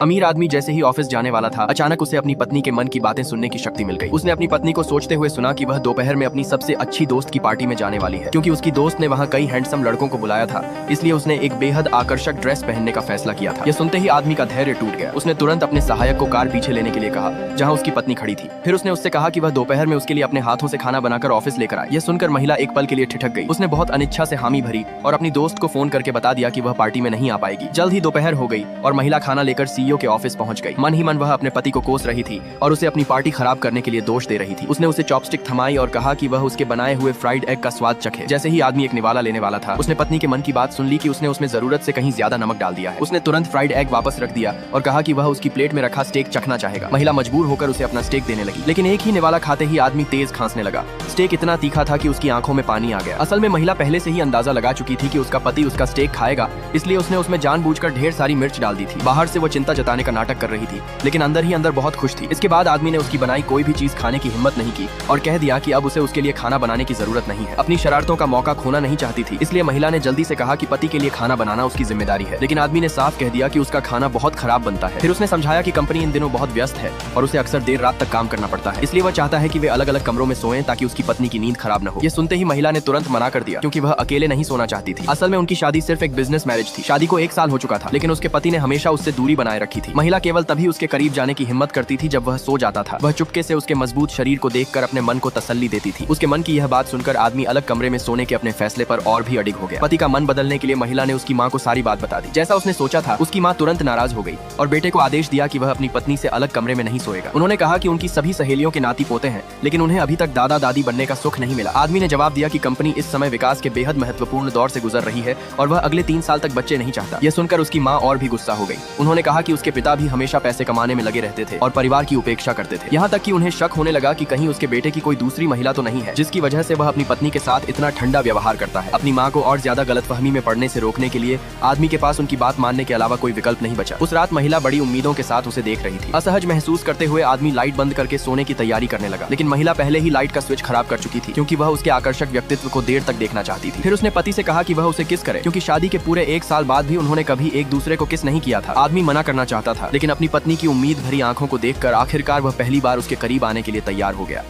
अमीर आदमी जैसे ही ऑफिस जाने वाला था, अचानक उसे अपनी पत्नी के मन की बातें सुनने की शक्ति मिल गई। उसने अपनी पत्नी को सोचते हुए सुना कि वह दोपहर में अपनी सबसे अच्छी दोस्त की पार्टी में जाने वाली है। क्योंकि उसकी दोस्त ने वहाँ कई हैंडसम लड़कों को बुलाया था, इसलिए उसने एक बेहद आकर्षक ड्रेस पहनने का फैसला किया था। यह सुनते ही आदमी का धैर्य टूट गया। उसने तुरंत अपने सहायक को कार पीछे लेने के लिए कहा, जहाँ उसकी पत्नी खड़ी थी। फिर उसने उससे कहा कि वह दोपहर में उसके लिए अपने हाथों से खाना बनाकर ऑफिस लेकर आए। यह सुनकर महिला एक पल के लिए ठिठक गई। उसने बहुत अनिच्छा से हामी भरी और अपनी दोस्त को फोन करके बता दिया कि वह पार्टी में नहीं आ पाएगी। जल्द ही दोपहर हो गई और महिला खाना लेकर सीईओ के ऑफिस पहुंच गई। मन ही मन वह अपने पति को कोस रही थी और उसे अपनी पार्टी खराब करने के लिए दोष दे रही थी। उसने उसे चॉपस्टिक थमाई और कहा कि वह उसके बनाए हुए फ्राइड एग का स्वाद चखे। जैसे ही आदमी एक निवाला लेने वाला था, उसने पत्नी के मन की बात सुन ली कि उसने उसमें जरूरत से कहीं ज्यादा नमक डाल दिया है। उसने तुरंत फ्राइड एग वापस रख दिया और कहा कि वह उसकी प्लेट में रखा स्टेक चखना चाहेगा। महिला मजबूर होकर उसे अपना स्टेक देने लगी, लेकिन एक ही निवाला खाते ही आदमी तेज खांसने लगा। स्टेक इतना तीखा था कि उसकी आंखों में पानी आ गया। असल में महिला पहले से ही अंदाजा लगा चुकी थी कि उसका पति उसका स्टेक खाएगा, इसलिए उसने उसमें जानबूझकर ढेर सारी मिर्च डाल दी थी। बाहर से वो चिंता जताने का नाटक कर रही थी, लेकिन अंदर ही अंदर बहुत खुश थी। इसके बाद आदमी ने उसकी बनाई कोई भी चीज खाने की हिम्मत नहीं की और कह दिया कि अब उसे उसके लिए खाना बनाने की जरूरत नहीं है। अपनी शरारतों का मौका खोना नहीं चाहती थी, इसलिए महिला ने जल्दी से कहा कि पति के लिए खाना बनाना उसकी जिम्मेदारी है। लेकिन आदमी ने साफ कह दिया कि उसका खाना बहुत खराब बनता है। फिर उसने समझाया कि कंपनी इन दिनों बहुत व्यस्त है और उसे अक्सर देर रात तक काम करना पड़ता है, इसलिए वह चाहता है कि वे अलग अलग कमरों में सोएं ताकि उसकी पत्नी की नींद खराब न हो। ये सुनते ही महिला ने तुरंत मना कर दिया, क्योंकि वह अकेले नहीं सोना चाहती थी। असल में उनकी शादी सिर्फ एक बिजनेस मैरिज थी। शादी को 1 साल हो चुका था, लेकिन उसके पति ने हमेशा उससे दूरी बनाए रखी थी। महिला केवल तभी उसके करीब जाने की हिम्मत करती थी जब वह सो जाता था। वह चुपके से उसके मजबूत शरीर को देखकर अपने मन को तसल्ली देती थी। उसके मन की यह बात सुनकर आदमी अलग कमरे में सोने के अपने फैसले पर और भी अडिग हो गया। पति का मन बदलने के लिए महिला ने उसकी माँ को सारी बात बता दी। जैसा उसने सोचा था, उसकी माँ तुरंत नाराज हो गई और बेटे को आदेश दिया कि वह अपनी पत्नी से अलग कमरे में नहीं सोएगा। उन्होंने कहा कि उनकी सभी सहेलियों के नाती पोते हैं, लेकिन उन्हें अभी तक दादा दादी बनने का सुख नहीं मिला। आदमी ने जवाब दिया कि कंपनी इस समय विकास के बेहद महत्वपूर्ण दौर से गुजर रही है और वह अगले 3 साल तक बच्चे नहीं चाहता। यह सुनकर उसकी माँ और भी गुस्सा हो गई। उन्होंने कहा कि उसके पिता भी हमेशा पैसे कमाने में लगे रहते थे और परिवार की उपेक्षा करते थे। यहाँ तक कि उन्हें शक होने लगा कि कहीं उसके बेटे की कोई दूसरी महिला तो नहीं है, जिसकी वजह से वह अपनी पत्नी के साथ इतना ठंडा व्यवहार करता है। अपनी माँ को और ज्यादा गलतफहमी में पड़ने से रोकने के लिए आदमी के पास उनकी बात मानने के अलावा कोई विकल्प नहीं बचा। उस रात महिला बड़ी उम्मीदों के साथ उसे देख रही थी। असहज महसूस करते हुए आदमी लाइट बंद करके सोने की तैयारी करने लगा, लेकिन महिला पहले ही लाइट का स्विच खराब कर चुकी थी, क्योंकि वह उसके आकर्षक व्यक्तित्व को देर तक देखना चाहती थी। फिर उसने पति से कहा कि वह उसे किस करे, क्योंकि शादी के पूरे 1 साल बाद भी उन्होंने कभी एक दूसरे को किस नहीं किया था। आदमी मना करना चाहता था, लेकिन अपनी पत्नी की उम्मीद भरी आंखों को देखकर आखिरकार वह पहली बार उसके करीब आने के लिए तैयार हो गया।